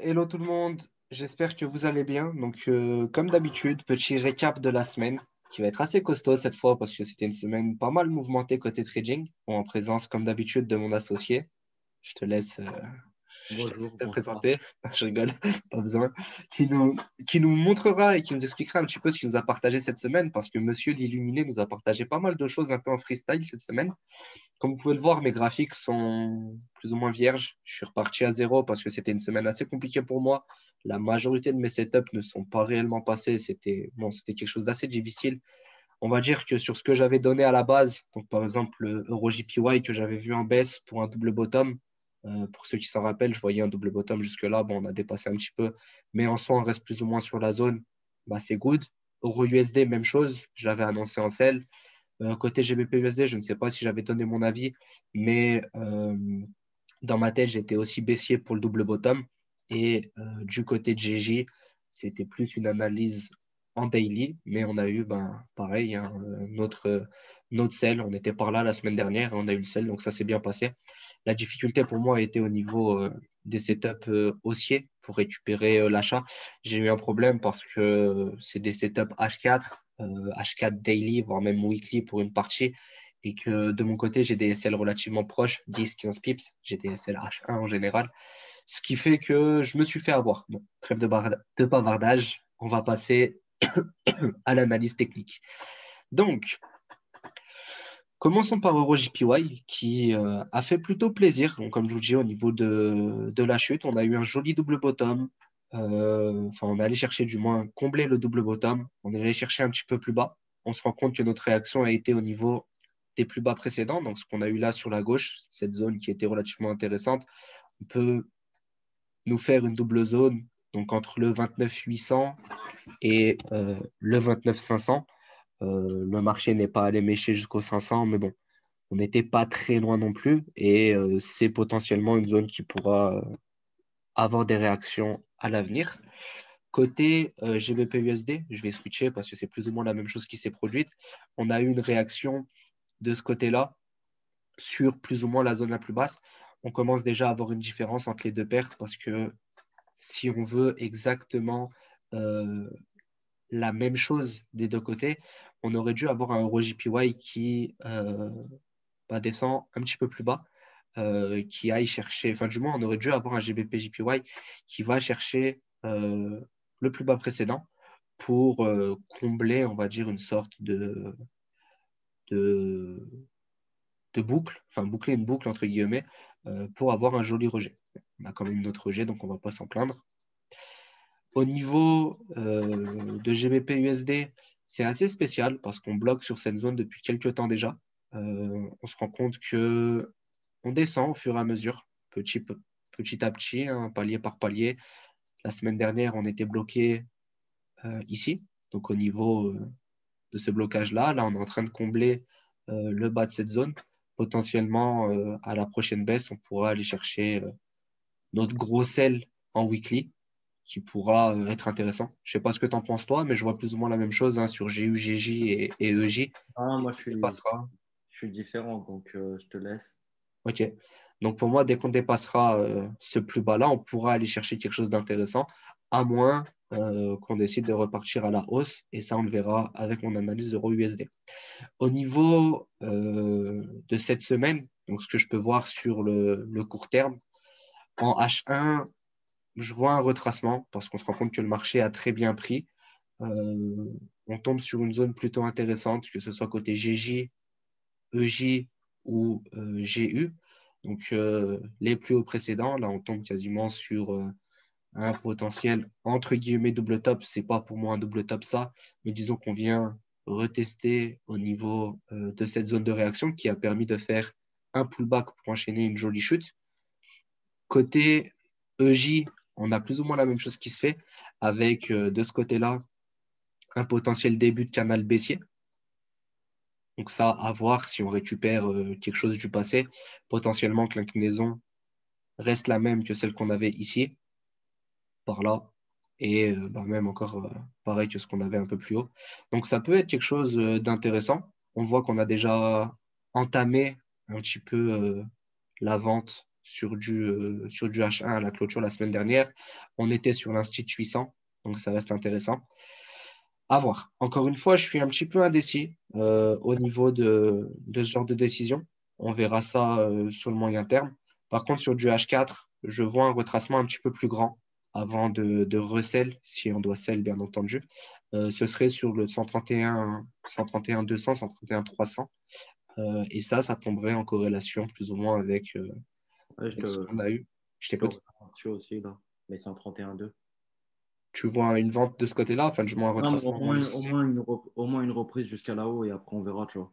Hello tout le monde, j'espère que vous allez bien. Comme d'habitude, petit récap de la semaine qui va être assez costaud cette fois parce que c'était une semaine pas mal mouvementée côté trading, en présence, comme d'habitude, de mon associé. Je te laisse, je te laisse Bonjour, te bonsoir. présenter. Je rigole, pas besoin. Qui nous, qui nous montrera et qui nous expliquera un petit peu ce qu'il nous a partagé cette semaine parce que Monsieur l'Illuminé nous a partagé pas mal de choses un peu en freestyle cette semaine. Comme vous pouvez le voir, mes graphiques sont plus ou moins vierges. Je suis reparti à zéro parce que c'était une semaine assez compliquée pour moi. La majorité de mes setups ne sont pas réellement passés. C'était quelque chose d'assez difficile. On va dire que sur ce que j'avais donné à la base, donc par exemple le EuroJPY que j'avais vu en baisse pour un double bottom, pour ceux qui s'en rappellent, je voyais un double bottom jusque-là. Bon, on a dépassé un petit peu, mais en soi, on reste plus ou moins sur la zone. Bah, c'est good. Euro USD, même chose. Je l'avais annoncé en sell. Côté GBP-USD, je ne sais pas si j'avais donné mon avis, mais dans ma tête, j'étais aussi baissier pour le double bottom. Et du côté de GJ, c'était plus une analyse en daily, mais on a eu, ben, pareil, hein, notre sell. On était par là la semaine dernière et on a eu le sell, donc ça s'est bien passé. La difficulté pour moi était au niveau des setups haussiers pour récupérer l'achat. J'ai eu un problème parce que c'est des setups H4, H4 daily, voire même weekly pour une partie. Et que de mon côté, j'ai des SL relativement proches, 10-15 pips. J'ai des SL H1 en général. Ce qui fait que je me suis fait avoir. Bon, trêve de bavardage. On va passer à l'analyse technique. Donc, commençons par EuroJPY qui a fait plutôt plaisir. Donc, comme je vous dis, au niveau de la chute, on a eu un joli double bottom. Enfin, on est allé chercher du moins combler le double bottom. On est allé chercher un petit peu plus bas. On se rend compte que notre réaction a été au niveau des plus bas précédents. Donc, ce qu'on a eu là sur la gauche, cette zone qui était relativement intéressante, on peut nous faire une double zone donc entre le 29 800 et le 29 500. Le marché n'est pas allé mécher jusqu'au 500, mais bon, on n'était pas très loin non plus et c'est potentiellement une zone qui pourra avoir des réactions à l'avenir. Côté GBP-USD, je vais switcher parce que c'est plus ou moins la même chose qui s'est produite. On a eu une réaction de ce côté-là sur plus ou moins la zone la plus basse. On commence déjà à avoir une différence entre les deux paires parce que si on veut exactement euh, la même chose des deux côtés, on aurait dû avoir un EuroJPY qui descend un petit peu plus bas, qui aille chercher, enfin du moins on aurait dû avoir un GBP-JPY qui va chercher le plus bas précédent pour combler, on va dire, une sorte de, de boucle, enfin boucler une boucle entre guillemets, pour avoir un joli rejet. On a quand même notre rejet, donc on ne va pas s'en plaindre. Au niveau de GBP-USD, c'est assez spécial parce qu'on bloque sur cette zone depuis quelques temps déjà. On se rend compte que on descend au fur et à mesure, petit à petit, hein, palier par palier. La semaine dernière, on était bloqué ici, donc au niveau de ce blocage-là. Là, on est en train de combler le bas de cette zone. Potentiellement, à la prochaine baisse, on pourra aller chercher notre gros sell en weekly qui pourra être intéressant. Je sais pas ce que tu en penses toi, mais je vois plus ou moins la même chose hein, sur GU, GJ et EJ. Ah, Et moi, qu'on dépassera. je suis différent, donc je te laisse. OK. Donc pour moi, dès qu'on dépassera ce plus bas-là, on pourra aller chercher quelque chose d'intéressant, à moins qu'on décide de repartir à la hausse. Et ça, on le verra avec mon analyse euro-USD. Au niveau de cette semaine, donc ce que je peux voir sur le court terme, en H1, je vois un retracement parce qu'on se rend compte que le marché a très bien pris. Euh, on tombe sur une zone plutôt intéressante, que ce soit côté GJ, EJ ou GU. Donc, les plus hauts précédents, là, on tombe quasiment sur un potentiel entre guillemets double top. C'est pas pour moi un double top ça, mais disons qu'on vient retester au niveau de cette zone de réaction qui a permis de faire un pullback pour enchaîner une jolie chute. Côté EJ, on a plus ou moins la même chose qui se fait avec de ce côté-là un potentiel début de canal baissier. Donc ça, à voir si on récupère quelque chose du passé. Potentiellement que l'inclinaison reste la même que celle qu'on avait ici, par là, et même encore pareil que ce qu'on avait un peu plus haut. Donc ça peut être quelque chose d'intéressant. On voit qu'on a déjà entamé un petit peu la vente sur du H1 à la clôture la semaine dernière. On était sur l'Institut 800, donc ça reste intéressant. À voir. Encore une fois, je suis un petit peu indécis au niveau de ce genre de décision. On verra ça sur le moyen terme. Par contre, sur du H4, je vois un retracement un petit peu plus grand avant de recel, si on doit sell, bien entendu. Ce serait sur le 131, 131 200, 131 300. Et ça tomberait en corrélation plus ou moins Ouais, avec ce qu'on a eu. Je je te t'écoute. rejoins dessus aussi, là. Les 131,2. Tu vois une vente de ce côté-là, enfin, du moins un Non, mais retracement justifié. au moins une reprise jusqu'à là-haut et après on verra, tu vois.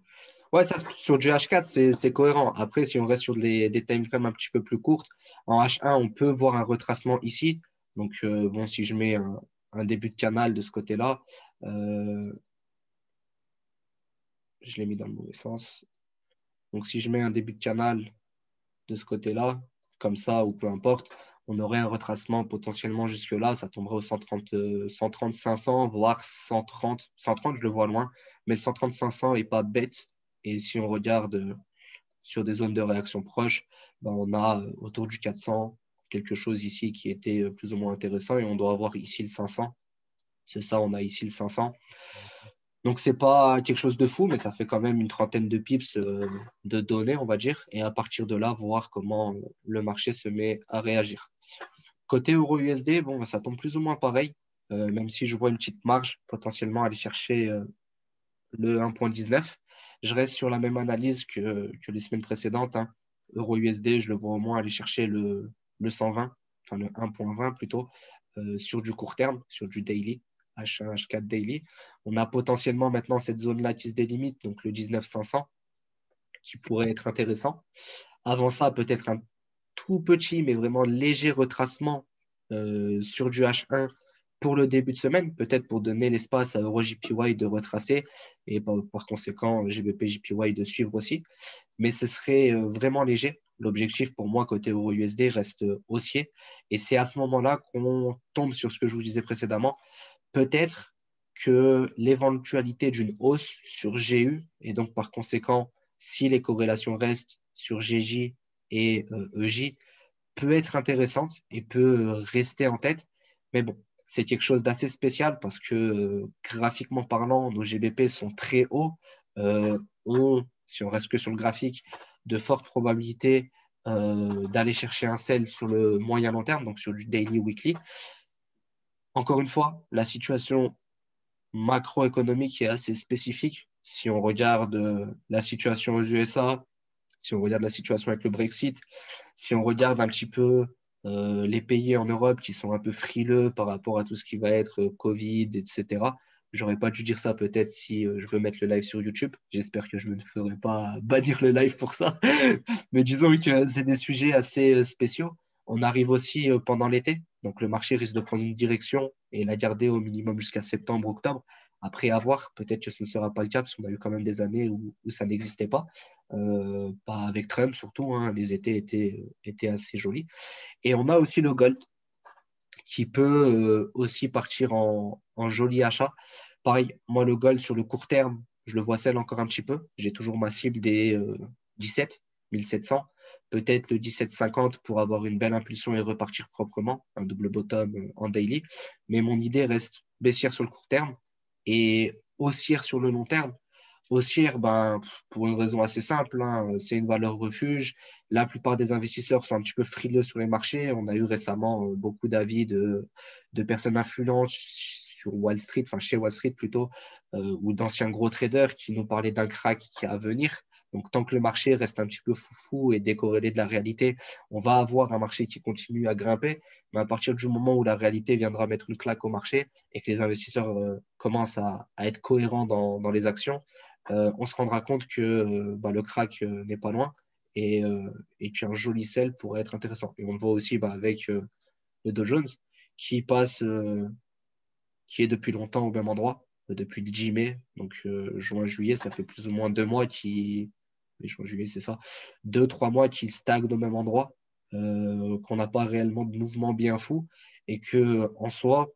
Ouais, ça, sur du H4, c'est cohérent. Après, si on reste sur des time frames un petit peu plus courtes, en H1, on peut voir un retracement ici. Donc, bon, si je mets un début de canal de ce côté-là, euh, je l'ai mis dans le mauvais sens. Donc, si je mets un début de canal de ce côté-là, comme ça, ou peu importe, on aurait un retracement potentiellement jusque-là. Ça tomberait au 130, 130 500, voire 130. 130, je le vois loin, mais le 130 500 n'est pas bête. Et si on regarde sur des zones de réaction proches, ben, on a autour du 400, quelque chose ici qui était plus ou moins intéressant, et on doit avoir ici le 500. C'est ça, on a ici le 500. Donc, c'est pas quelque chose de fou, mais ça fait quand même une trentaine de pips de données, on va dire. Et à partir de là, voir comment le marché se met à réagir. Côté euro-USD, bon, ça tombe plus ou moins pareil, même si je vois une petite marge potentiellement aller chercher le 1,19. Je reste sur la même analyse que les semaines précédentes, hein. Euro-USD, je le vois au moins aller chercher le 120, enfin le 1,20 plutôt, sur du court terme, sur du daily, H1, H4 daily. On a potentiellement maintenant cette zone-là qui se délimite, donc le 19 500, qui pourrait être intéressant. Avant ça, peut-être un tout petit, mais vraiment léger retracement sur du H1 pour le début de semaine, peut-être pour donner l'espace à EuroJPY de retracer et par conséquent GBP-JPY de suivre aussi. Mais ce serait vraiment léger. L'objectif pour moi côté euro-USD reste haussier. Et c'est à ce moment-là qu'on tombe sur ce que je vous disais précédemment. Peut-être que l'éventualité d'une hausse sur GU, et donc par conséquent, si les corrélations restent sur GJ et EJ, peut être intéressante et peut rester en tête. Mais bon, c'est quelque chose d'assez spécial parce que graphiquement parlant, nos GBP sont très hauts. Si on reste que sur le graphique, de fortes probabilités d'aller chercher un sell sur le moyen long terme, donc sur du daily weekly. Encore une fois, la situation macroéconomique est assez spécifique. Si on regarde la situation aux USA, si on regarde la situation avec le Brexit, si on regarde un petit peu les pays en Europe qui sont un peu frileux par rapport à tout ce qui va être Covid, etc. J'aurais pas dû dire ça peut-être si je veux mettre le live sur YouTube. J'espère que je ne me ferai pas bannir le live pour ça. Mais disons que c'est des sujets assez spéciaux. On arrive aussi pendant l'été, donc le marché risque de prendre une direction et la garder au minimum jusqu'à septembre, octobre. Après avoir, peut-être que ce ne sera pas le cas parce qu'on a eu quand même des années où ça n'existait pas. Pas avec Trump surtout, hein, les étés étaient assez jolis. Et on a aussi le gold qui peut aussi partir en joli achat. Pareil, moi, le gold sur le court terme, je le vois sell encore un petit peu. J'ai toujours ma cible des 17 1700. Peut-être le 17,50 pour avoir une belle impulsion et repartir proprement, un double bottom en daily. Mais mon idée reste baissière sur le court terme et haussière sur le long terme. Haussière, ben, pour une raison assez simple, hein, c'est une valeur refuge. La plupart des investisseurs sont un petit peu frileux sur les marchés. On a eu récemment beaucoup d'avis de personnes influentes sur Wall Street, enfin chez Wall Street plutôt, ou d'anciens gros traders qui nous parlaient d'un crack qui est à venir. Donc, tant que le marché reste un petit peu foufou et décorrélé de la réalité, on va avoir un marché qui continue à grimper. Mais à partir du moment où la réalité viendra mettre une claque au marché et que les investisseurs commencent à être cohérents dans les actions, on se rendra compte que bah, le crack n'est pas loin et qu'un joli sell pourrait être intéressant. Et on le voit aussi bah, avec le Dow Jones qui passe, qui est depuis longtemps au même endroit, depuis le 10 mai, donc juin-juillet, ça fait plus ou moins 2 mois qui. Mais juin-juillet, c'est ça. 2, 3 mois qui stagne au même endroit, qu'on n'a pas réellement de mouvement bien fou et que en soi,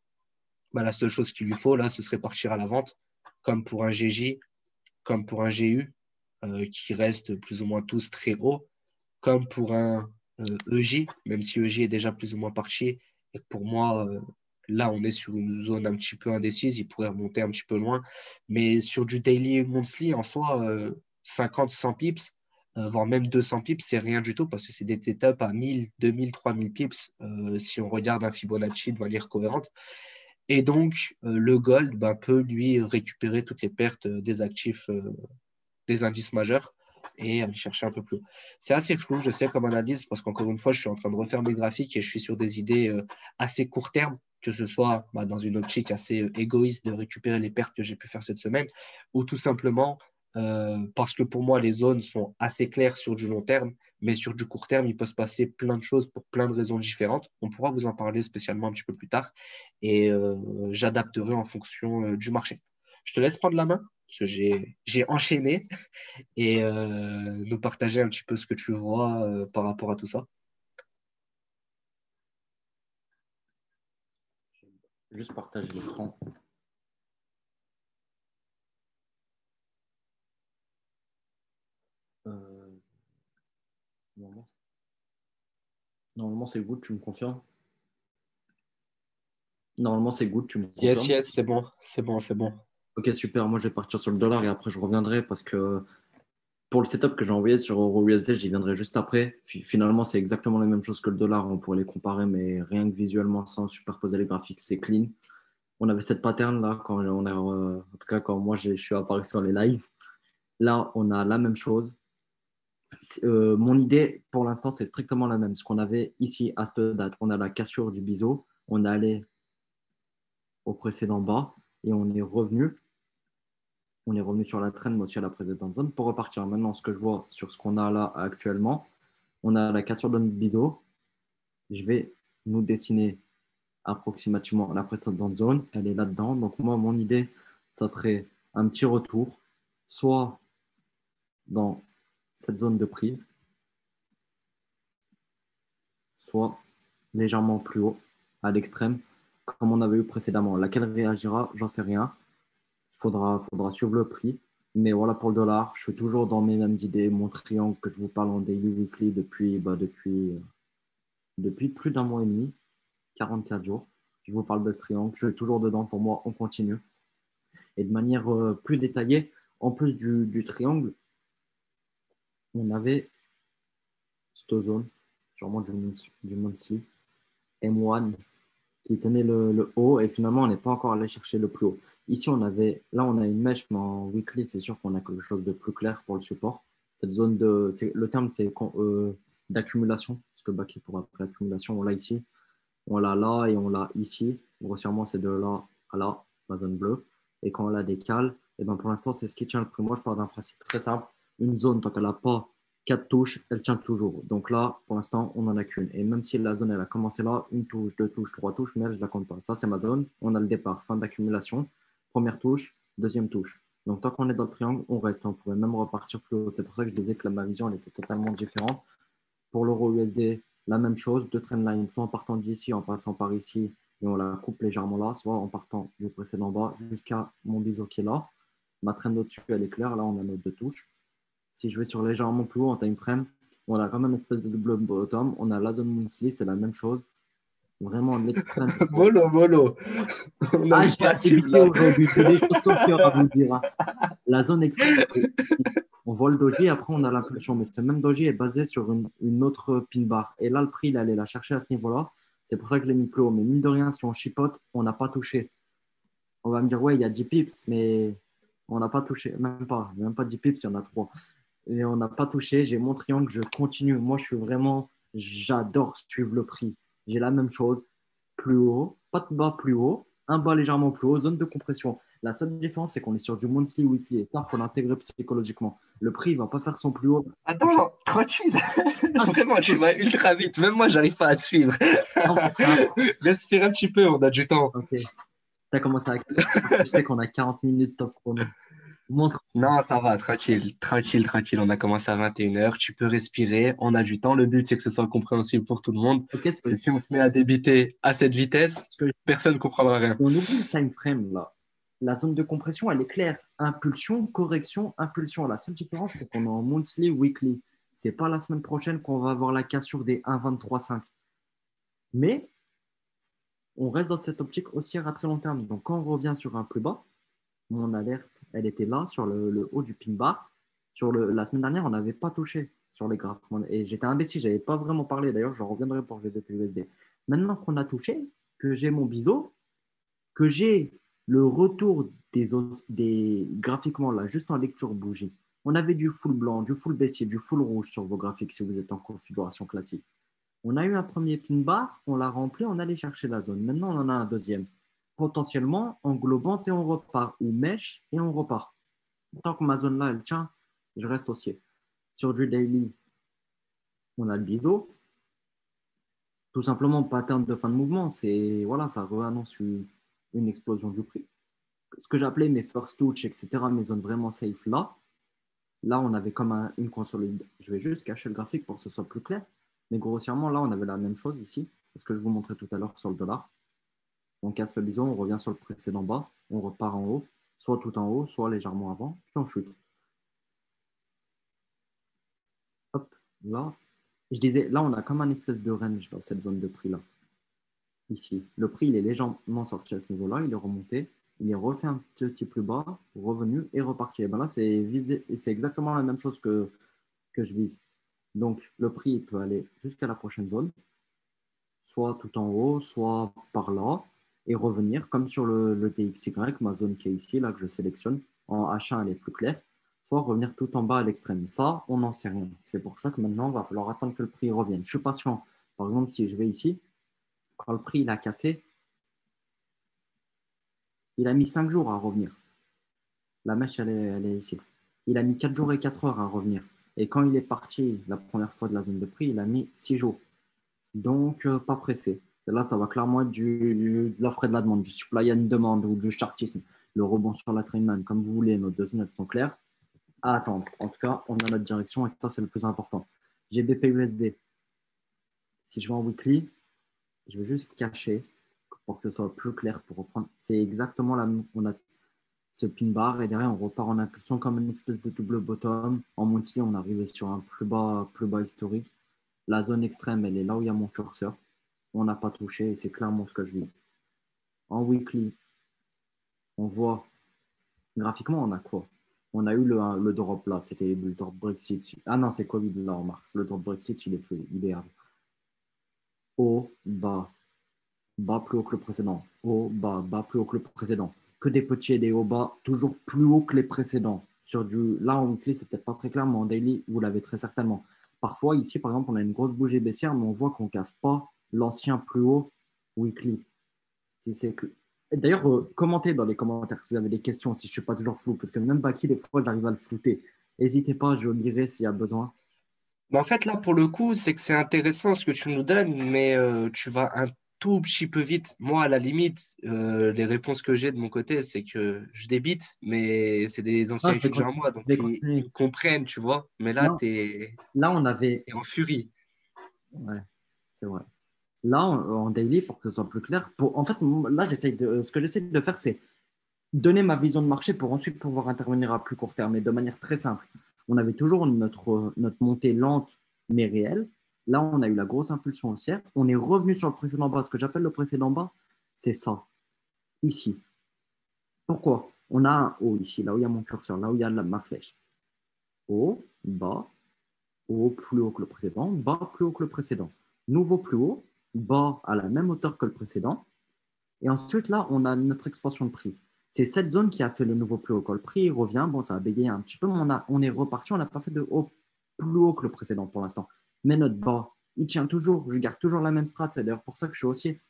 bah, la seule chose qu'il lui faut là, ce serait partir à la vente, comme pour un GJ, comme pour un GU, qui restent plus ou moins tous très hauts, comme pour un EJ, même si EJ est déjà plus ou moins parti. Et que pour moi, là, on est sur une zone un petit peu indécise. Il pourrait remonter un petit peu loin. Mais sur du daily monthly, en soi, 50, 100 pips, voire même 200 pips, c'est rien du tout parce que c'est des setups à 1000, 2000, 3000 pips si on regarde un Fibonacci de manière cohérente. Et donc, le gold bah, peut lui récupérer toutes les pertes des actifs, des indices majeurs et aller chercher un peu plus haut. C'est assez flou, je sais, comme analyse, parce qu'encore une fois, je suis en train de refaire mes graphiques et je suis sur des idées assez court terme, que ce soit bah, dans une optique assez égoïste de récupérer les pertes que j'ai pu faire cette semaine, ou tout simplement parce que pour moi, les zones sont assez claires sur du long terme, mais sur du court terme, il peut se passer plein de choses pour plein de raisons différentes. On pourra vous en parler spécialement un petit peu plus tard et j'adapterai en fonction du marché. Je te laisse prendre la main, parce que j'ai enchaîné et nous partager un petit peu ce que tu vois par rapport à tout ça. Juste partager l'écran. Euh, normalement, normalement, c'est good, tu me confirmes? Normalement, c'est good, tu me Yes, confirmes? yes, c'est bon, c'est bon, c'est bon. Ok, super. Moi, je vais partir sur le dollar et après, je reviendrai parce que pour le setup que j'ai envoyé sur EURUSD, j'y viendrai juste après. Finalement, c'est exactement la même chose que le dollar. On pourrait les comparer, mais rien que visuellement, sans superposer les graphiques, c'est clean. On avait cette pattern là quand on est, en tout cas, quand moi je suis apparu sur les lives. Là, on a la même chose. Mon idée pour l'instant, c'est strictement la même. Ce qu'on avait ici à cette date, on a la cassure du biseau. On est allé au précédent bas et on est revenu. On est revenu sur la traîne, moi aussi à la précédente zone pour repartir. Maintenant, ce que je vois sur ce qu'on a là actuellement, on a la cassure de notre biseau. Je vais nous dessiner approximativement la précédente zone. Elle est là-dedans. Donc, moi, mon idée, ça serait un petit retour, soit dans cette zone de prix, soit légèrement plus haut, à l'extrême, comme on avait eu précédemment. Laquelle réagira, j'en sais rien. Il faudra suivre le prix. Mais voilà, pour le dollar, je suis toujours dans mes mêmes idées. Mon triangle que je vous parle en daily weekly depuis plus d'un mois et demi, 44 jours. Je vous parle de ce triangle. Je suis toujours dedans. Pour moi, on continue. Et de manière plus détaillée, en plus du triangle, on avait cette zone, sûrement du monthly, M1, qui tenait le haut et finalement, on n'est pas encore allé chercher le plus haut. Ici, là, on a une mèche, mais en weekly, c'est sûr qu'on a quelque chose de plus clair pour le support. Cette zone le terme, c'est d'accumulation, parce que Baki pour appeler accumulation, on l'a ici, on l'a là et on l'a ici. Grossièrement, c'est de là à là, la zone bleue. Et quand on la décale, et ben pour l'instant, c'est ce qui tient le prix. Moi, je pars d'un principe très simple. Une zone, tant qu'elle n'a pas 4 touches, elle tient toujours. Donc là, pour l'instant, on n'en a qu'une. Et même si la zone, elle a commencé là, une touche, deux touches, trois touches, mais elle, je ne la compte pas. Ça, c'est ma zone. On a le départ, fin d'accumulation. Première touche, deuxième touche. Donc, tant qu'on est dans le triangle, on reste. On pourrait même repartir plus haut. C'est pour ça que je disais que ma vision, elle était totalement différente. Pour l'euro USD, la même chose, deux trendlines, soit en partant d'ici, en passant par ici, et on la coupe légèrement là, soit en partant du précédent bas jusqu'à mon biseau qui est là. Ma trend au-dessus, elle est claire. Là, on a notre deux touches. Si je vais sur légèrement plus haut en time frame, on a quand même une espèce de double bottom. On a la zone monthly, c'est la même chose. Vraiment l'extrême. Mollo, mollo. On Ah, n'arrive j'ai pas à assez suivre vite là. aujourd'hui. J'ai des choses comme cœur à vous dire, hein. La zone extrême, c'est ici. On voit le doji, après on a l'impulsion. Mais ce même doji est basé sur une autre pin bar. Et là, le prix, il allait la chercher à ce niveau-là. C'est pour ça que je l'ai mis plus haut. Mais mine de rien, si on chipote, on n'a pas touché. On va me dire, ouais, il y a 10 pips, mais on n'a pas touché. Même pas 10 pips, il y en a 3. Et on n'a pas touché. J'ai mon triangle, je continue. Moi, j'adore suivre le prix. J'ai la même chose, plus haut, pas de bas plus haut, un bas légèrement plus haut, zone de compression. La seule différence, c'est qu'on est sur du monthly weekly. Et ça, il faut l'intégrer psychologiquement. Le prix, il ne va pas faire son plus haut. Attends, tranquille. Ah, Vraiment, tu vas ultra vite. Même moi, j'arrive pas à te suivre. non, c'est ça. Respire un petit peu, on a du temps. Ok. Tu as commencé à parce que je sais qu'on a 40 minutes top chrono. Montre. Non, ça va, tranquille, tranquille, tranquille. On a commencé à 21h. Tu peux respirer. On a du temps. Le but, c'est que ce soit compréhensible pour tout le monde. Ok, Parce que si on se met à débiter à cette vitesse, personne ne comprendra si rien. on oublie le time frame là, la zone de compression, elle est claire. Impulsion, correction, impulsion. La seule différence, c'est qu'on est en monthly, weekly. C'est pas la semaine prochaine qu'on va avoir la cassure des 1,23,5. Mais on reste dans cette optique haussière à très long terme. Donc, quand on revient sur un plus bas, mon alerte, elle était là sur le haut du pin bar. La semaine dernière, on n'avait pas touché sur les graphes. Et j'étais indécis, je n'avais pas vraiment parlé. D'ailleurs, je reviendrai pour GBP/USD. Maintenant qu'on a touché, que j'ai mon biseau, que j'ai le retour graphiquement, là, juste en lecture bougie. On avait du full blanc, du full baissier, du full rouge sur vos graphiques si vous êtes en configuration classique. On a eu un premier pin bar, on l'a rempli, on allait chercher la zone. Maintenant, on en a un deuxième. Potentiellement englobante et on repart, ou mèche et on repart. Tant que ma zone là, elle tient, je reste haussier. Sur du daily, on a le biseau. Tout simplement, pattern de fin de mouvement, c'est voilà, ça annonce une explosion du prix. Ce que j'appelais mes first touch, etc., mes zones vraiment safe là, on avait comme une consolide. Je vais juste cacher le graphique pour que ce soit plus clair. Mais grossièrement, là, on avait la même chose ici. C'est ce que je vous montrais tout à l'heure sur le dollar. On casse le bison, on revient sur le précédent bas, on repart en haut, soit tout en haut, soit légèrement avant, puis on chute. Hop, là. Je disais, là, on a comme un espèce de range dans cette zone de prix-là. Ici. Le prix, il est légèrement sorti à ce niveau-là, il est remonté, il est refait un petit plus bas, revenu et reparti. Et ben là, c'est exactement la même chose que je vise. Donc, le prix il peut aller jusqu'à la prochaine zone, soit tout en haut, soit par là, et revenir comme sur le DXY, ma zone qui est ici, là que je sélectionne. En H1, elle est plus claire, soit revenir tout en bas à l'extrême. Ça, on n'en sait rien. C'est pour ça que maintenant, il va falloir attendre que le prix revienne. Je suis patient. Par exemple, si je vais ici, quand le prix il a cassé, il a mis 5 jours à revenir. La mèche, elle est ici. Il a mis 4 jours et 4 heures à revenir. Et quand il est parti la première fois de la zone de prix, il a mis 6 jours. Donc, pas pressé. Et là, ça va clairement être de l'offre et de la demande, du supply and demand ou du chartisme. Le rebond sur la trainman, comme vous voulez, nos deux notes sont claires. À attendre. En tout cas, on a notre direction et ça, c'est le plus important. GBP/USD. Si je vais en weekly, je vais juste cacher pour que ce soit plus clair pour reprendre. C'est exactement la même. On a ce pin bar et derrière, on repart en impulsion comme une espèce de double bottom. En monthly, on arrive sur un plus bas historique. La zone extrême, elle est là où il y a mon curseur. On n'a pas touché et c'est clairement ce que je vise. En weekly, on voit graphiquement, on a quoi? On a eu le drop là, c'était le drop Brexit. Ah non, c'est Covid là en mars. Le drop Brexit, il est haut, bas, bas plus haut que le précédent. Haut, bas, bas plus haut que le précédent. Que des petits et des hauts bas, toujours plus haut que les précédents. Là, en weekly, c'est peut-être pas très clair, mais en daily, vous l'avez très certainement. Parfois, ici, par exemple, on a une grosse bougie baissière, mais on voit qu'on ne casse pas l'ancien plus haut weekly. D'ailleurs, commentez dans les commentaires si vous avez des questions, si je ne suis pas toujours flou, parce que même Baki, des fois, j'arrive à le flouter. N'hésitez pas, je lirai s'il y a besoin. Mais en fait, là, pour le coup, c'est que c'est intéressant ce que tu nous donnes, mais tu vas un tout petit peu vite. Moi, à la limite, les réponses que j'ai de mon côté, c'est que je débite, mais c'est des anciens Ah, étudiants à moi, donc je vais ils continuer. comprennent, tu vois. Mais là, Là, tu es là, on avait. en furie. Ouais, c'est vrai. Là, en daily, pour que ce soit plus clair, en fait, là, ce que j'essaie de faire, c'est donner ma vision de marché pour ensuite pouvoir intervenir à plus court terme, et de manière très simple. On avait toujours notre montée lente mais réelle. Là, on a eu la grosse impulsion haussière. On est revenu sur le précédent bas. Ce que j'appelle le précédent bas, c'est ça, ici. Pourquoi? On a un haut ici, là où il y a mon curseur, là où il y a ma flèche. Haut, bas, haut plus haut que le précédent, bas plus haut que le précédent. Nouveau plus haut, bas à la même hauteur que le précédent. Et ensuite, là, on a notre expansion de prix. C'est cette zone qui a fait le nouveau plus haut. Quand le prix revient, bon, ça a bégayé un petit peu, mais on est reparti. On n'a pas fait de haut plus haut que le précédent pour l'instant. Mais notre bas, il tient toujours. Je garde toujours la même strat. C'est d'ailleurs pour ça que je suis haussier.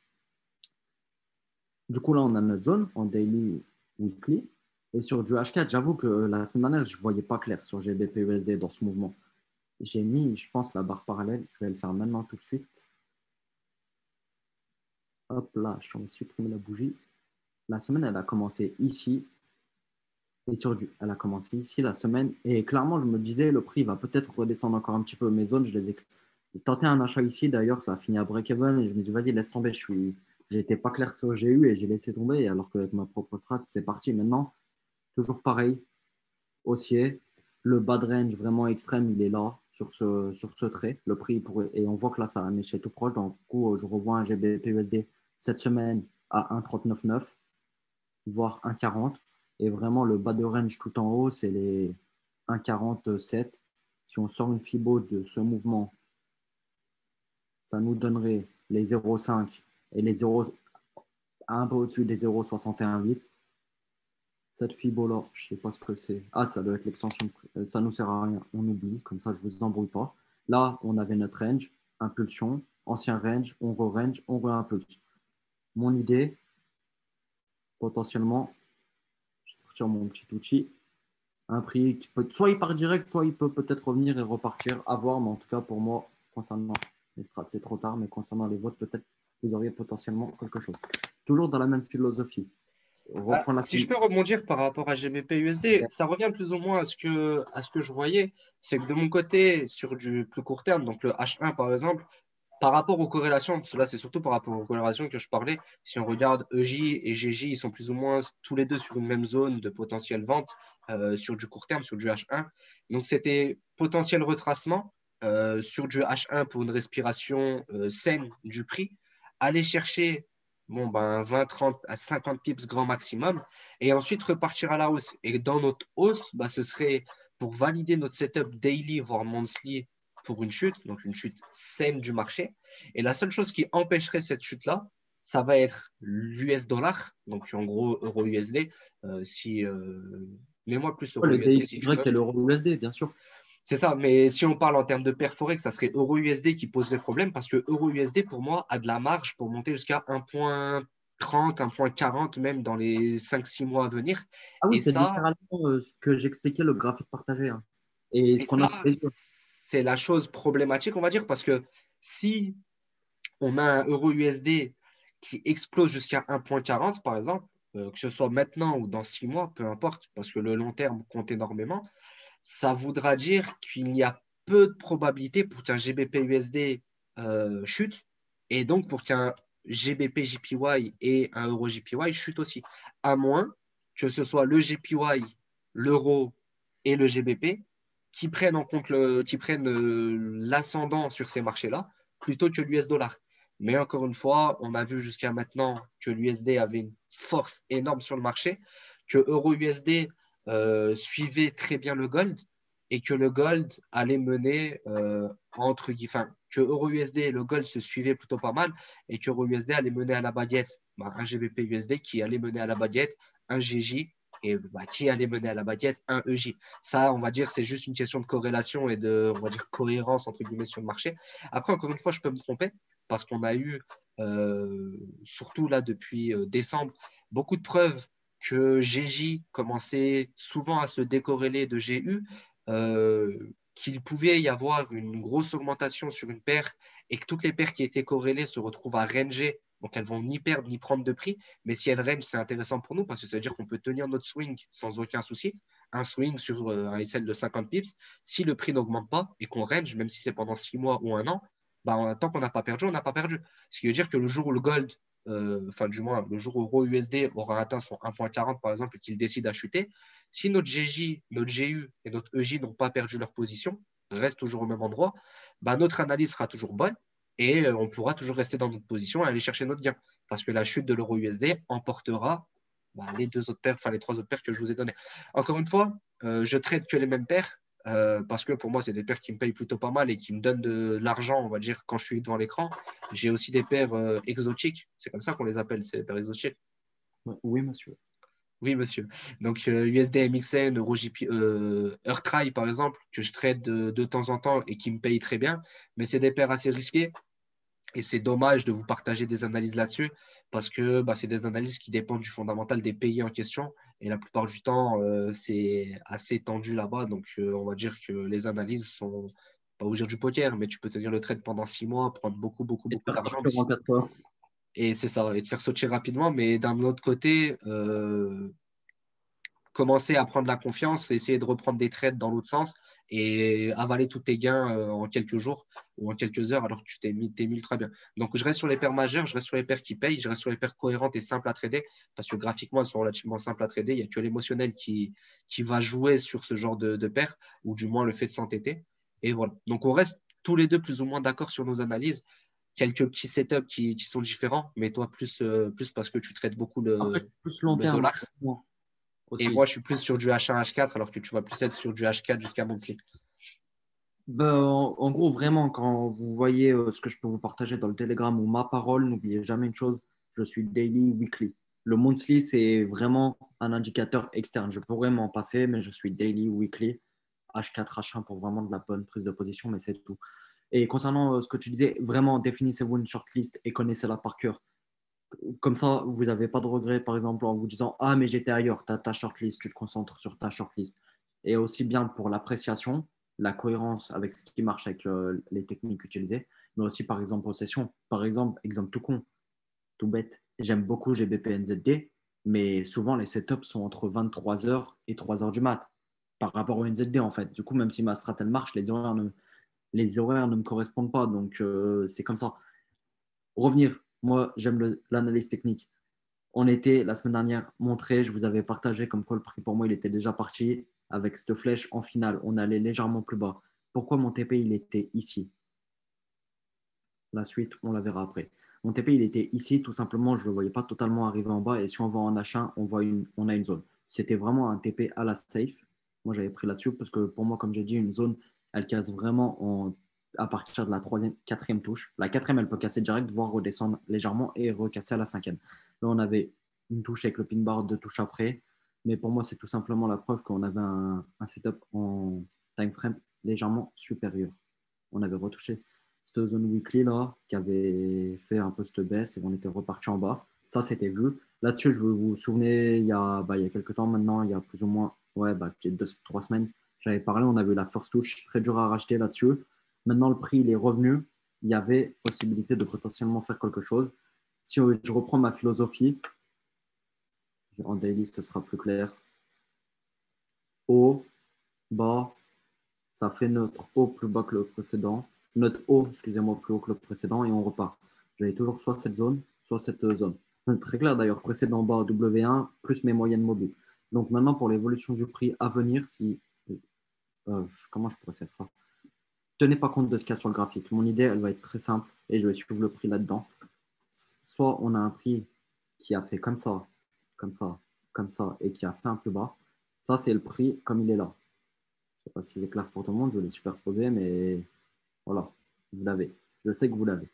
Du coup, là, on a notre zone en daily, weekly. Et sur du H4, j'avoue que la semaine dernière, je ne voyais pas clair sur GBP/USD dans ce mouvement. J'ai mis, je pense, la barre parallèle. Je vais le faire maintenant tout de suite. Hop là, je suis en supprimer la bougie. La semaine, elle a commencé ici. Et elle a commencé ici la semaine. Et clairement, je me disais, le prix va peut-être redescendre encore un petit peu. Mes zones, j'ai tenté un achat ici. D'ailleurs, ça a fini à break-even. Et je me dis, vas-y, laisse tomber. J'étais pas clair sur ce que j'ai eu et j'ai laissé tomber. Alors qu'avec ma propre strat, c'est parti. Maintenant, toujours pareil. Haussier. Le bas de range vraiment extrême, il est là. sur ce trait. Le prix et on voit que là, ça a un échec tout proche. Donc, du coup, je revois un GBP USD cette semaine à 1,39,9, voire 1,40. Et vraiment, le bas de range tout en haut, c'est les 1,47. Si on sort une Fibo de ce mouvement, ça nous donnerait les 0,5 et les 0, un peu au-dessus des 0,618. Cette Fibo-là, je ne sais pas ce que c'est. Ah, ça doit être l'extension. Ça ne nous sert à rien. On oublie. Comme ça, je ne vous embrouille pas. Là, on avait notre range, impulsion, ancien range, on re-range, on re-impulse. Mon idée, potentiellement, je vais sortir mon petit outil, un prix qui peut, soit il part direct, soit il peut peut-être revenir et repartir, à voir. Mais en tout cas, pour moi, concernant les strats, c'est trop tard. Mais concernant les votes, peut-être vous auriez potentiellement quelque chose. Toujours dans la même philosophie. Ah, Reprendre la si je peux rebondir par rapport à GBP USD, ça revient plus ou moins à ce que je voyais. C'est que de mon côté, sur du plus court terme, donc le H1 par exemple, par rapport aux corrélations, parce que là c'est surtout par rapport aux corrélations que je parlais, si on regarde EJ et GJ, ils sont plus ou moins tous les deux sur une même zone de potentielle vente sur du court terme, sur du H1. Donc c'était potentiel retracement sur du H1 pour une respiration saine du prix. Aller chercher bon, ben, 20, 30 à 50 pips grand maximum et ensuite repartir à la hausse. Et dans notre hausse, bah, ce serait pour valider notre setup daily, voire monthly pour une chute, donc une chute saine du marché. Et la seule chose qui empêcherait cette chute-là, ça va être l'US dollar, donc en gros euro USD. Si, mets-moi plus oh, euro le USD DXY si tu veux. et l'euro USD, bien sûr. C'est ça, mais si on parle en termes de pair forex, ça serait euro USD qui poserait problème parce que euro USD pour moi a de la marge pour monter jusqu'à 1,30, 1,40 même dans les 5-6 mois à venir. Ah oui, Et c'est ça, littéralement ce que j'expliquais, le graphique partagé, hein. Et ce et qu'on a ça, sous les yeux. c'est la chose problématique, on va dire, parce que si on a un euro USD qui explose jusqu'à 1,40 par exemple, que ce soit maintenant ou dans 6 mois, peu importe, parce que le long terme compte énormément, ça voudra dire qu'il y a peu de probabilité pour qu'un GBP USD chute et donc pour qu'un GBP JPY et un euro JPY chutent aussi, à moins que ce soit le JPY, l'euro et le GBP qui prennent en compte qui prennent l'ascendant sur ces marchés-là plutôt que l'US dollar. Mais encore une fois, on a vu jusqu'à maintenant que l'USD avait une force énorme sur le marché, que euro USD suivait très bien le gold et que le gold allait mener entre guillemets, enfin, que euro USD et le gold se suivaient plutôt pas mal et que euro USD allait mener à la baguette bah, un GBP USD qui allait mener à la baguette un GJ et bah, qui allait mener à la baguette un EJ. Ça, on va dire, c'est juste une question de corrélation et de, on va dire, cohérence entre guillemets sur le marché. Après, encore une fois, je peux me tromper parce qu'on a eu, surtout là depuis décembre, beaucoup de preuves que GJ commençait souvent à se décorréler de GU, qu'il pouvait y avoir une grosse augmentation sur une paire et que toutes les paires qui étaient corrélées se retrouvent à ranger, donc elles vont ni perdre ni prendre de prix, mais si elles range, c'est intéressant pour nous parce que ça veut dire qu'on peut tenir notre swing sans aucun souci, un swing sur un SL de 50 pips, si le prix n'augmente pas et qu'on range, même si c'est pendant 6 mois ou un an, bah, tant qu'on n'a pas perdu, on n'a pas perdu. Ce qui veut dire que le jour où le gold enfin du moins le jour où euro USD aura atteint son 1,40 par exemple et qu'il décide à chuter, si notre GJ, notre GU et notre EJ n'ont pas perdu leur position, restent toujours au même endroit, bah, notre analyse sera toujours bonne et on pourra toujours rester dans notre position et aller chercher notre gain. Parce que la chute de l'euro USD emportera bah, les deux autres paires, enfin les trois autres paires que je vous ai données. Encore une fois, je traite que les mêmes paires. Parce que pour moi, c'est des paires qui me payent plutôt pas mal et qui me donnent de l'argent, on va dire, quand je suis devant l'écran. J'ai aussi des paires exotiques, c'est comme ça qu'on les appelle, c'est des paires exotiques. Oui, monsieur. Oui, monsieur. Donc, USD MXN, EuroJP, Earthtry, par exemple, que je trade de temps en temps et qui me payent très bien. Mais c'est des paires assez risquées. Et c'est dommage de vous partager des analyses là-dessus parce que bah, c'est des analyses qui dépendent du fondamental des pays en question. Et la plupart du temps, c'est assez tendu là-bas. Donc, on va dire que les analyses sont pas vous dire du poker, mais tu peux tenir le trade pendant 6 mois, prendre beaucoup, beaucoup, Et de beaucoup faire d'argent. sortir en 4 heures. Et c'est ça, et te faire sauter rapidement. Mais d'un autre côté, commencer à prendre la confiance, essayer de reprendre des trades dans l'autre sens et avaler tous tes gains en quelques jours ou en quelques heures alors que tu t'es mis très bien. Donc, je reste sur les paires majeures, je reste sur les paires qui payent, je reste sur les paires cohérentes et simples à trader parce que graphiquement, elles sont relativement simples à trader. Il n'y a que l'émotionnel qui va jouer sur ce genre de paires ou du moins le fait de s'entêter. Et voilà. Donc, on reste tous les deux plus ou moins d'accord sur nos analyses. Quelques petits setups qui sont différents, mais toi, plus parce que tu traites beaucoup Après, plus long le terme dollar. moi Et aussi. moi, je suis plus sur du H1, H4, alors que tu vas plus être sur du H4 jusqu'à monthly. Ben, en gros, vraiment, quand vous voyez ce que je peux vous partager dans le Telegram ou ma parole, n'oubliez jamais une chose, je suis daily, weekly. Le monthly, c'est vraiment un indicateur externe. Je pourrais m'en passer, mais je suis daily, weekly, H4, H1 pour vraiment de la bonne prise de position, mais c'est tout. Et concernant ce que tu disais, vraiment, définissez-vous une shortlist et connaissez-la par cœur. Comme ça, vous n'avez pas de regret, par exemple, en vous disant ah, mais j'étais ailleurs, tu as ta shortlist, tu te concentres sur ta shortlist. Et aussi bien pour l'appréciation, la cohérence avec ce qui marche avec les techniques utilisées, mais aussi par exemple aux sessions. Par exemple tout con, tout bête, j'aime beaucoup GBP NZD, mais souvent les setups sont entre 23h et 3h du mat par rapport au NZD en fait. Du coup, même si ma strat elle marche, les horaires ne me correspondent pas. Donc, c'est comme ça. Revenir, moi, j'aime l'analyse technique. On était la semaine dernière montré, je vous avais partagé comme quoi le prix pour moi il était déjà parti avec cette flèche en finale. On allait légèrement plus bas. Pourquoi mon TP il était ici? La suite, on la verra après. Mon TP il était ici, tout simplement, je ne le voyais pas totalement arriver en bas. Et si on va en H1, on a une zone. C'était vraiment un TP à la safe. Moi j'avais pris là-dessus parce que pour moi, comme j'ai dit, une zone, elle casse vraiment à partir de la troisième, quatrième touche. La quatrième, elle peut casser direct, voire redescendre légèrement et recasser à la cinquième. Là, on avait une touche avec le pin bar, deux touches après. Mais pour moi, c'est tout simplement la preuve qu'on avait un setup en time frame légèrement supérieur. On avait retouché cette zone weekly là, qui avait fait un peu cette baisse et on était reparti en bas. Ça, c'était vu. Là-dessus, je vous souvenez, il y a quelques temps maintenant, il y a plus ou moins, ouais, peut-être 2, 3 semaines, j'avais parlé, on avait eu la first touch, très dur à racheter là-dessus. Maintenant, le prix, il est revenu. Il y avait possibilité de potentiellement faire quelque chose. Si je reprends ma philosophie, en daily, ce sera plus clair. Haut, bas, ça fait notre haut plus bas que le précédent. Notre haut, excusez-moi, plus haut que le précédent et on repart. J'avais toujours soit cette zone, soit cette zone. Donc, très clair d'ailleurs, précédent bas W1 plus mes moyennes mobiles. Donc maintenant, pour l'évolution du prix à venir, comment je pourrais faire ça? Tenez pas compte de ce qu'il y a sur le graphique. Mon idée, elle va être très simple et je vais suivre le prix là-dedans. Soit on a un prix qui a fait comme ça, comme ça, comme ça et qui a fait un plus bas. Ça, c'est le prix comme il est là. Je ne sais pas si c'est clair pour tout le monde, je l'ai superposé, mais voilà, vous l'avez. Je sais que vous l'avez.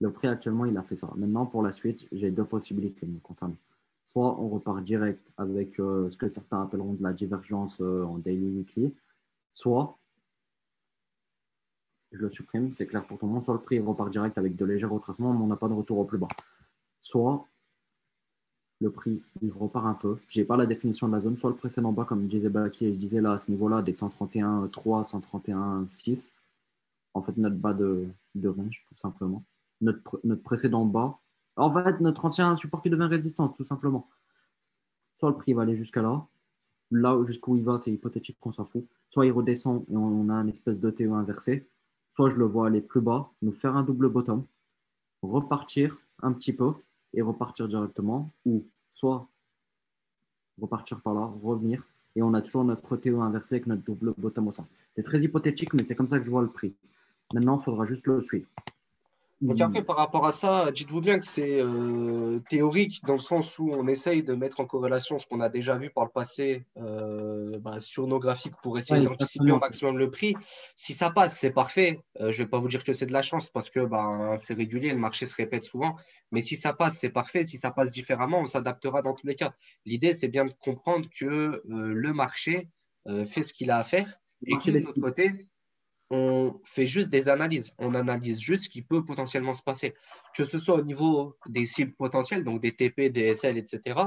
Le prix actuellement, il a fait ça. Maintenant, pour la suite, j'ai deux possibilités me concernant. Soit on repart direct avec ce que certains appelleront de la divergence en daily weekly, soit je le supprime, c'est clair pour tout le monde. Soit le prix repart direct avec de légers retracements, mais on n'a pas de retour au plus bas. Soit le prix il repart un peu. Je n'ai pas la définition de la zone, soit le précédent bas, comme disait Baki, et je disais là à ce niveau-là, des 131,3, 131,6. En fait, notre bas de range, tout simplement. Notre précédent bas. En fait, notre ancien support qui devient résistant, tout simplement. Soit le prix va aller jusqu'à là. Là jusqu'où il va, c'est hypothétique qu'on s'en fout. Soit il redescend et on a un espèce de TE inversé. Soit je le vois aller plus bas, nous faire un double bottom, repartir un petit peu et repartir directement. Ou soit repartir par là, revenir. Et on a toujours notre TE inversé avec notre double bottom au centre. C'est très hypothétique, mais c'est comme ça que je vois le prix. Maintenant, il faudra juste le suivre. Donc après, par rapport à ça, dites-vous bien que c'est théorique dans le sens où on essaye de mettre en corrélation ce qu'on a déjà vu par le passé sur nos graphiques pour essayer Ouais, d'anticiper au exactement. maximum le prix. Si ça passe, c'est parfait. Je ne vais pas vous dire que c'est de la chance parce que c'est régulier, le marché se répète souvent. Mais si ça passe, c'est parfait. Si ça passe différemment, on s'adaptera dans tous les cas. L'idée, c'est bien de comprendre que le marché fait ce qu'il a à faire Le et que marché nous, des de notre skis. côté, on fait juste des analyses. On analyse juste ce qui peut potentiellement se passer, que ce soit au niveau des cibles potentielles, donc des TP, des SL, etc.,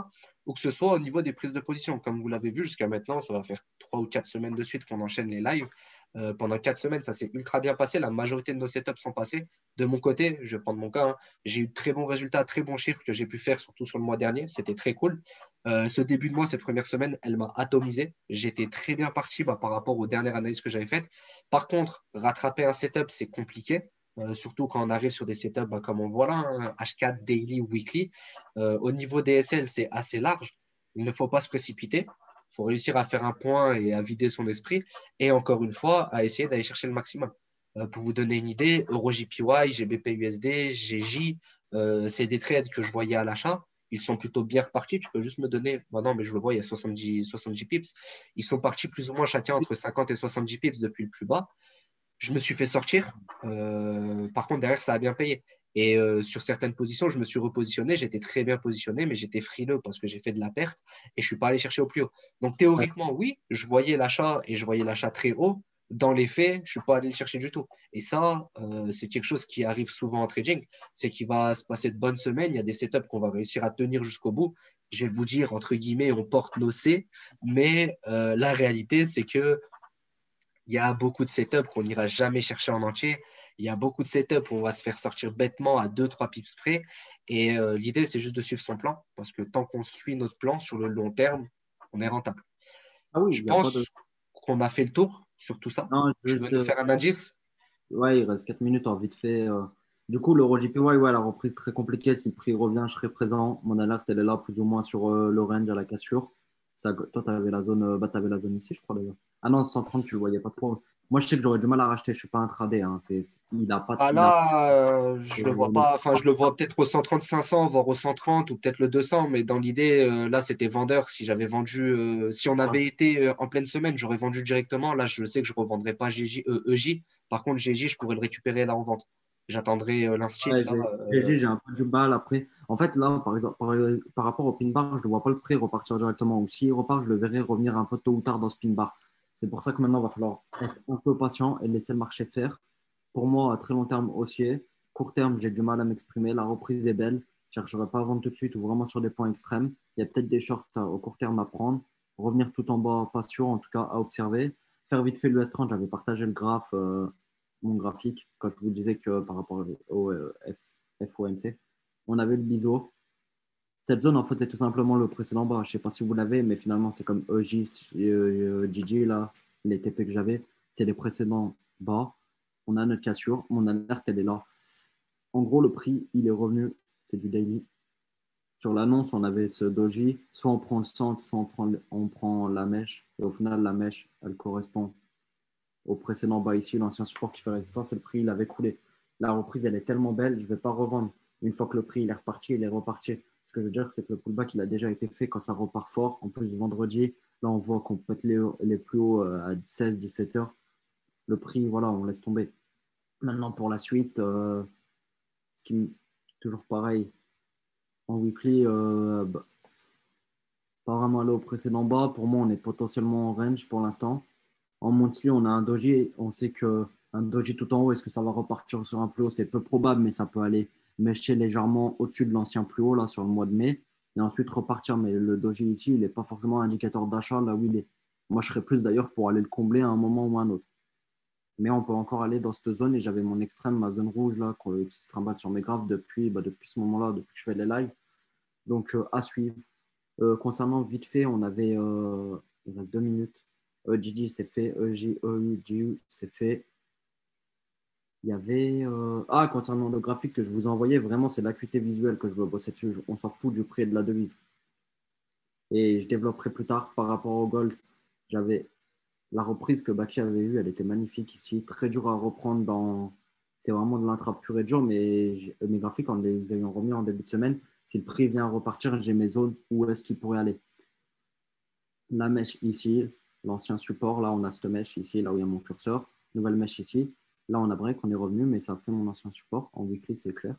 ou que ce soit au niveau des prises de position. Comme vous l'avez vu jusqu'à maintenant, ça va faire 3 ou 4 semaines de suite qu'on enchaîne les lives. Pendant 4 semaines, ça s'est ultra bien passé. La majorité de nos setups sont passés. De mon côté, je vais prendre mon cas, hein, j'ai eu de très bons résultats, très bons chiffres que j'ai pu faire, surtout sur le mois dernier. C'était très cool. Ce début de mois, cette première semaine, elle m'a atomisé. J'étais très bien parti par rapport aux dernières analyses que j'avais faites. Par contre, rattraper un setup, c'est compliqué. Surtout quand on arrive sur des setups comme on voit là, hein, H4, daily ou weekly. Au niveau des SL, c'est assez large. Il ne faut pas se précipiter. faut réussir à faire un point et à vider son esprit. Et encore une fois, à essayer d'aller chercher le maximum. Pour vous donner une idée, EuroJPY, GBPUSD, GJ, c'est des trades que je voyais à l'achat. Ils sont plutôt bien repartis. Tu peux juste me donner. Bah non, mais je le vois, il y a 70 pips. Ils sont partis plus ou moins chacun entre 50 et 70 pips depuis le plus bas. Je me suis fait sortir. Par contre, derrière, ça a bien payé. Et sur certaines positions, je me suis repositionné. J'étais très bien positionné, mais j'étais frileux parce que j'ai fait de la perte et je ne suis pas allé chercher au plus haut. Donc, théoriquement, oui, je voyais l'achat et je voyais l'achat très haut. Dans les faits, je ne suis pas allé le chercher du tout. Et ça, c'est quelque chose qui arrive souvent en trading. C'est qu'il va se passer de bonnes semaines. Il y a des setups qu'on va réussir à tenir jusqu'au bout. Je vais vous dire, entre guillemets, on porte nos C. Mais la réalité, c'est que il y a beaucoup de setups qu'on n'ira jamais chercher en entier. Il y a beaucoup de setups où on va se faire sortir bêtement à 2-3 pips près. Et l'idée, c'est juste de suivre son plan. Parce que tant qu'on suit notre plan sur le long terme, on est rentable. Ah oui, Je il n'y a pas de. pense qu'on a fait le tour sur tout ça. Non, Tu veux juste, nous faire un indice? ouais, il reste 4 minutes, en vite fait. Du coup, l'Euro JPY, ouais, la reprise très compliquée. Si le prix revient, je serai présent. Mon alerte, elle est là, plus ou moins sur le range à la cassure. Ça, toi, tu avais la zone, bah, t'avais la zone ici, je crois, d'ailleurs. Ah non, 130, tu le voyais pas trop. Moi, je sais que j'aurais du mal à racheter. Je suis pas un tradé, hein. Il a pas. Ah Il a, là, je le vois pas. Enfin, je le vois peut-être au 130 500, voire au 130 ou peut-être le 200. Mais dans l'idée, là, c'était vendeur. Si j'avais vendu, si on avait été en pleine semaine, j'aurais vendu directement. Là, je sais que je ne revendrai pas EJ. Par contre, GJ, je pourrais le récupérer là en vente. J'attendrai l'instit ouais, là. j'ai un peu du mal après. En fait, là, par exemple, par rapport au pin bar, je ne vois pas le prix repartir directement. Ou s'il repart, je le verrai revenir un peu tôt ou tard dans ce pin bar. C'est pour ça que maintenant, il va falloir être un peu patient et laisser le marché faire. Pour moi, à très long terme, haussier. Court terme, j'ai du mal à m'exprimer. La reprise est belle. Je ne chercherai pas à vendre tout de suite ou vraiment sur des points extrêmes. Il y a peut-être des shorts au court terme à prendre. Revenir tout en bas, pas sûr, en tout cas, à observer. Faire vite fait le S30, j'avais partagé le graphe, mon graphique, quand je vous disais que par rapport au FOMC, on avait le biseau. Cette zone, en fait, c'est tout simplement le précédent bas. Je ne sais pas si vous l'avez, mais finalement, c'est comme EJ, GG, là, les TP que j'avais, c'est les précédents bas. On a notre cassure, mon alerte, elle est là. En gros, le prix, il est revenu, c'est du daily. Sur l'annonce, on avait ce doji, soit on prend le centre, soit on prend la mèche. Et au final, la mèche, elle correspond au précédent bas ici, l'ancien support qui fait résistance, et le prix, il avait coulé. La reprise, elle est tellement belle, je ne vais pas revendre. Une fois que le prix il est reparti, il est reparti. Ce que je veux dire, c'est que le pullback, il a déjà été fait quand ça repart fort. En plus, vendredi, là, on voit qu'on peut être les plus hauts à 16-17 heures. Le prix, voilà, on laisse tomber. Maintenant, pour la suite, ce qui est toujours pareil, en weekly, bah, pas vraiment aller au précédent bas. Pour moi, on est potentiellement en range pour l'instant. En monthly, on a un doji. On sait que un doji tout en haut, est-ce que ça va repartir sur un plus haut? C'est peu probable, mais ça peut aller mêcher légèrement au-dessus de l'ancien plus haut là, sur le mois de mai. Et ensuite repartir. Mais le doji ici, il n'est pas forcément un indicateur d'achat là où il est. Moi, je serais plus d'ailleurs pour aller le combler à un moment ou à un autre. Mais on peut encore aller dans cette zone. Et j'avais mon extrême, ma zone rouge là, qui se trimballe sur mes graphes depuis ce moment-là, depuis que je fais les lives. Donc, à suivre. Concernant vite fait, on avait il reste 2 minutes. Gigi, c'est fait. Giu, c'est fait. Il y avait. Ah, concernant le graphique que je vous ai envoyé, vraiment, c'est l'acuité visuelle que je veux bosser dessus. On s'en fout du prix et de la devise. Et je développerai plus tard par rapport au gold. J'avais la reprise que Baki avait eue, elle était magnifique ici. Très dur à reprendre dans. C'est vraiment de l'intra pur et dur, mais mes graphiques, en les ayant remis en début de semaine, si le prix vient repartir, j'ai mes zones où est-ce qu'il pourrait aller. La mèche ici, l'ancien support, là on a cette mèche ici, là où il y a mon curseur, nouvelle mèche ici, là on a break, on est revenu, mais ça fait mon ancien support, en weekly c'est clair.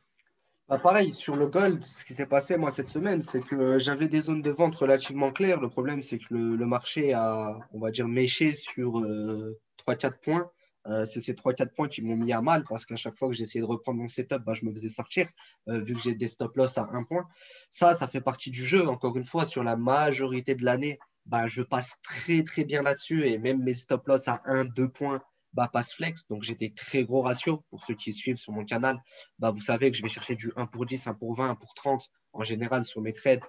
Bah, pareil, sur le gold, ce qui s'est passé moi cette semaine, c'est que j'avais des zones de vente relativement claires. Le problème, c'est que le marché a, on va dire, méché sur 3-4 points. C'est ces 3-4 points qui m'ont mis à mal parce qu'à chaque fois que j'essayais de reprendre mon setup, bah, je me faisais sortir vu que j'ai des stop loss à 1 point. Ça fait partie du jeu. Encore une fois, sur la majorité de l'année, bah, je passe très très bien là-dessus et même mes stop loss à 1-2 points bah, passe flex. Donc j'ai des très gros ratios pour ceux qui suivent sur mon canal bah, vous savez que je vais chercher du 1 pour 10, 1 pour 20, 1 pour 30 en général sur mes trades,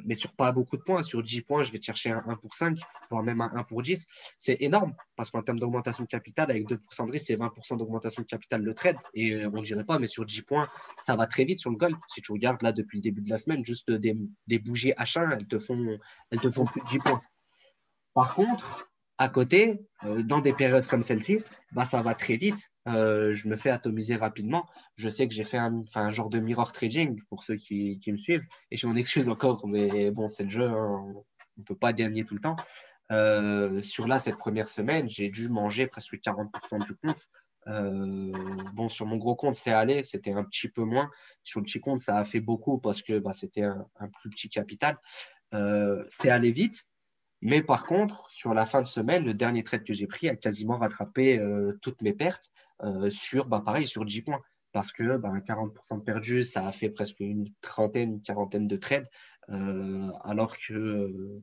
mais sur pas beaucoup de points. Sur 10 points, je vais te chercher un 1 pour 5, voire même un 1 pour 10. C'est énorme parce qu'en termes d'augmentation de capital, avec 2% de risque, c'est 20% d'augmentation de capital le trade. Et on ne dirait pas, mais sur 10 points, ça va très vite sur le gold. Si tu regardes là depuis le début de la semaine, juste des bougies H1, elles te font plus de 10 points. Par contre, à côté, dans des périodes comme celle-ci, bah, ça va très vite. Je me fais atomiser rapidement. Je sais que j'ai fait un genre de mirror trading pour ceux qui me suivent. Et je m'en excuse encore, mais bon, c'est le jeu, hein. On ne peut pas gagner tout le temps. Sur là, cette première semaine, j'ai dû manger presque 40% du compte. Bon, sur mon gros compte, c'est allé, c'était un petit peu moins. Sur le petit compte, ça a fait beaucoup parce que bah, c'était un plus petit capital. C'est allé vite. Mais par contre, sur la fin de semaine, le dernier trade que j'ai pris a quasiment rattrapé toutes mes pertes sur, bah, pareil, sur 10 points. Parce que bah, 40% de perdu, ça a fait presque une trentaine, une quarantaine de trades. Alors que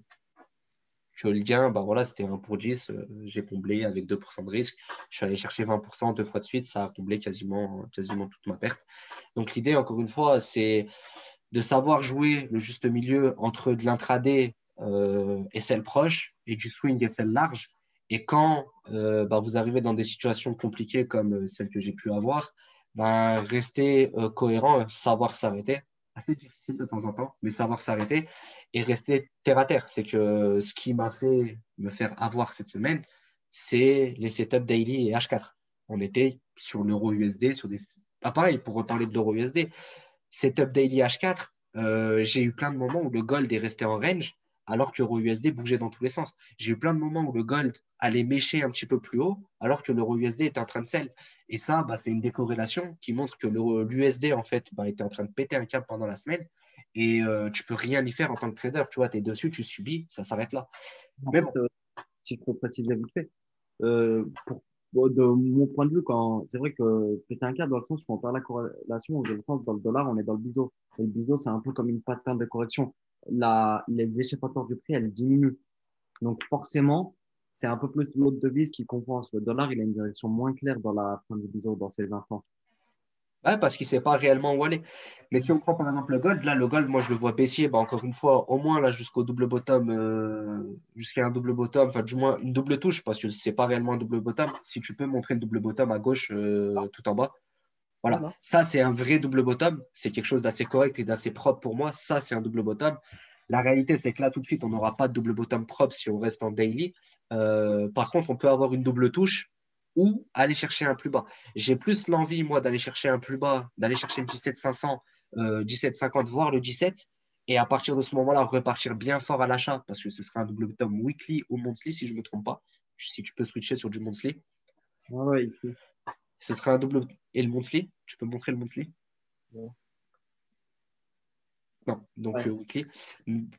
le gain, bah, voilà, c'était 1 pour 10. J'ai comblé avec 2% de risque. Je suis allé chercher 20% deux fois de suite. Ça a comblé quasiment toute ma perte. Donc l'idée, encore une fois, c'est de savoir jouer le juste milieu entre de l'intraday et celle proche, et du swing et celle large. Et quand bah, vous arrivez dans des situations compliquées comme celle que j'ai pu avoir, bah, rester cohérent, savoir s'arrêter. Assez difficile de temps en temps, mais savoir s'arrêter et rester terre à terre. C'est que ce qui m'a fait me faire avoir cette semaine, c'est les setups daily et H4. On était sur l'euro USD, sur des. Ah, pareil, pour reparler de l'euro USD, setup daily H4, j'ai eu plein de moments où le gold est resté en range alors que l'euro USD bougeait dans tous les sens. J'ai eu plein de moments où le gold allait mécher un petit peu plus haut alors que l'euro USD était en train de sell. Et ça, bah, c'est une décorrélation qui montre que l'USD en fait, bah, était en train de péter un câble pendant la semaine et tu peux rien y faire en tant que trader. Tu vois, tu es dessus, tu subis, ça s'arrête là. En Mais fait, bon, si je peux préciser vite fait, bon, de mon point de vue, quand c'est vrai que péter un câble dans le sens où on perd la corrélation, dans le sens dans le dollar, on est dans le biseau. Et le biseau, c'est un peu comme une pattern de correction. Les échappatoires du prix, elles diminuent. Donc forcément, c'est un peu plus l'autre devise qui compense. Le dollar, il a une direction moins claire dans la fin du biseau, dans ses instants. ouais, parce qu'il ne sait pas réellement où aller. Mais si on prend par exemple le gold, là, le gold, moi, je le vois baissier, bah, encore une fois, au moins là, jusqu'au double bottom, jusqu'à un double bottom, enfin, du moins une double touche, parce que ce n'est pas réellement un double bottom. Si tu peux montrer le double bottom à gauche, tout en bas. Voilà, Voilà. ça, c'est un vrai double bottom. C'est quelque chose d'assez correct et d'assez propre pour moi. Ça, c'est un double bottom. La réalité, c'est que là, tout de suite, on n'aura pas de double bottom propre si on reste en daily. Par contre, on peut avoir une double touche ou aller chercher un plus bas. J'ai plus l'envie, moi, d'aller chercher un plus bas, d'aller chercher le 17 500, 17,50, voire le 17. Et à partir de ce moment-là, repartir bien fort à l'achat parce que ce sera un double bottom weekly ou monthly, si je ne me trompe pas. Si tu peux switcher sur du monthly, Ouais, ouais, ici. ce sera un double. Et le monthly, tu peux montrer le monthly? Ouais. Non, donc Ouais. weekly.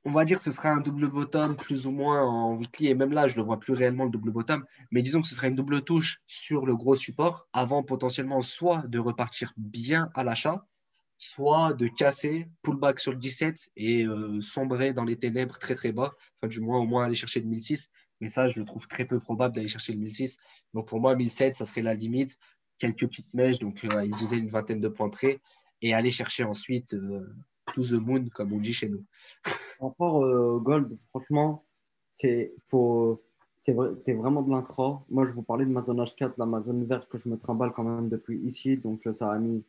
On va dire que ce sera un double bottom plus ou moins en weekly. Et même là, je ne le vois plus réellement le double bottom. Mais disons que ce sera une double touche sur le gros support avant potentiellement soit de repartir bien à l'achat, soit de casser, pullback sur le 17 et sombrer dans les ténèbres très très bas. Enfin, du moins, au moins aller chercher le 1006. Mais ça, je le trouve très peu probable d'aller chercher le 1006. Donc pour moi, 1007, ça serait la limite. Quelques petites mèches, donc à une dizaine, une vingtaine de points près. Et aller chercher ensuite to the moon, comme on dit chez nous. Par rapport au gold, franchement, faut, t'es vraiment de l'incro. Moi, je vous parlais de ma zone H4, là, ma zone verte que je me trimballe quand même depuis ici. Donc, ça a mis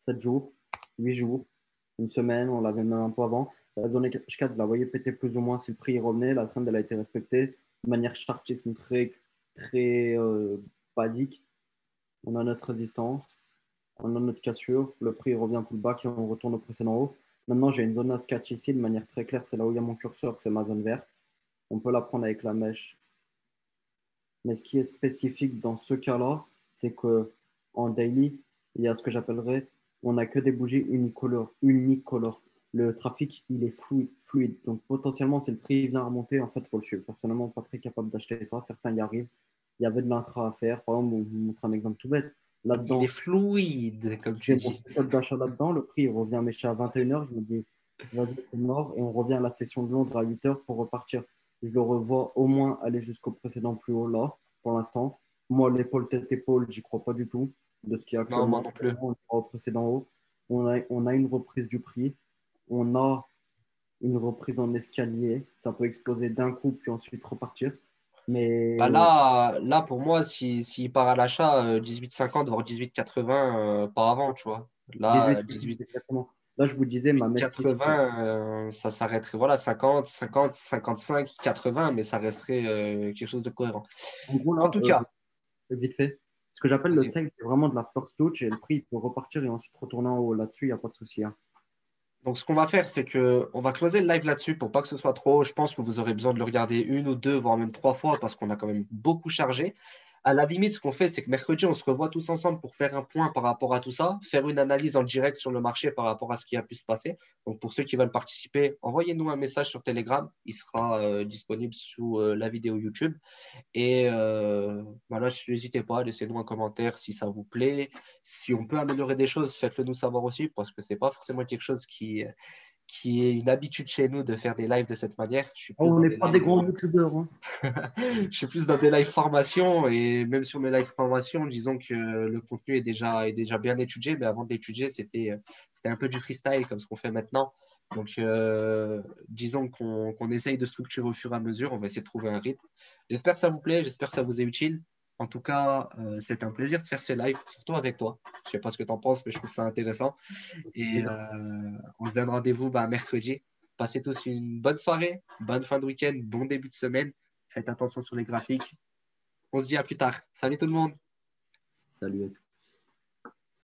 7 jours, 8 jours, une semaine. On l'avait même un peu avant. La zone H4, vous la voyez péter plus ou moins si le prix y revenait. La trend, elle a été respectée de manière chartisme très, très basique. On a notre résistance, on a notre cassure. Le prix revient plus bas et on retourne au précédent haut. Maintenant, j'ai une zone H4 ici de manière très claire. C'est là où il y a mon curseur, c'est ma zone verte. On peut la prendre avec la mèche. Mais ce qui est spécifique dans ce cas-là, c'est que en daily, il y a ce que j'appellerais, on n'a que des bougies unicolores, unicolores. Le trafic, il est fluide. Donc potentiellement, si le prix vient à remonter, en fait, il faut le suivre. Personnellement, pas très capable d'acheter ça. Certains y arrivent. Il y avait de l'intra à faire. Par exemple, je vous montre un exemple tout bête. Il est Là-dedans, fluide, comme j'ai tu mon dis. setup d'achat là-dedans. Le prix il revient à 21h. Je me dis, vas-y, c'est mort. Et on revient à la session de Londres à 8h pour repartir. Je le revois au moins aller jusqu'au précédent plus haut là, pour l'instant. Moi, l'épaule tête-épaule, j'y crois pas du tout. De ce qui est Non, moi actuellement, non plus. on est au précédent haut. On a une reprise du prix. On a une reprise en escalier. Ça peut exploser d'un coup, puis ensuite repartir. Bah Mais là, pour moi, s'il part à l'achat, 18,50 voire 18,80 pas avant, tu vois. 18, Là, 18. exactement. Là, je vous disais, ma messe qui se fait. 80, ça s'arrêterait, voilà, 50, 50, 55, 80, mais ça resterait quelque chose de cohérent. En gros, En là, tout cas, c'est vite fait. Ce que j'appelle le vas-y. sell, c'est vraiment de la first touch et le prix, il peut repartir et ensuite retourner en haut. Là-dessus, il n'y a pas de souci, hein. Donc, ce qu'on va faire, c'est que on va closer le live là-dessus pour pas que ce soit trop. Je pense que vous aurez besoin de le regarder une ou deux, voire même trois fois parce qu'on a quand même beaucoup chargé. À la limite, ce qu'on fait, c'est que mercredi, on se revoit tous ensemble pour faire un point par rapport à tout ça, faire une analyse en direct sur le marché par rapport à ce qui a pu se passer. Donc, pour ceux qui veulent participer, envoyez-nous un message sur Telegram. Il sera disponible sous la vidéo YouTube. Et voilà, n'hésitez pas, laissez-nous un commentaire si ça vous plaît. Si on peut améliorer des choses, faites-le nous savoir aussi, parce que c'est pas forcément quelque chose qui est une habitude chez nous de faire des lives de cette manière. Je suis Oh, plus on dans n'est des pas des lives, grands youtubeurs, hein. je suis plus dans des lives formation, et même sur mes lives formation, disons que le contenu est déjà bien étudié, mais avant de l'étudier, c'était un peu du freestyle comme ce qu'on fait maintenant. Donc, disons qu'on essaye de structurer au fur et à mesure. On va essayer de trouver un rythme. J'espère que ça vous plaît. J'espère que ça vous est utile. En tout cas, c'est un plaisir de faire ces lives, surtout avec toi. Je ne sais pas ce que tu en penses, mais je trouve ça intéressant. Et on se donne rendez-vous mercredi. Passez tous une bonne soirée, bonne fin de week-end, bon début de semaine. Faites attention sur les graphiques. On se dit à plus tard. Salut tout le monde. Salut.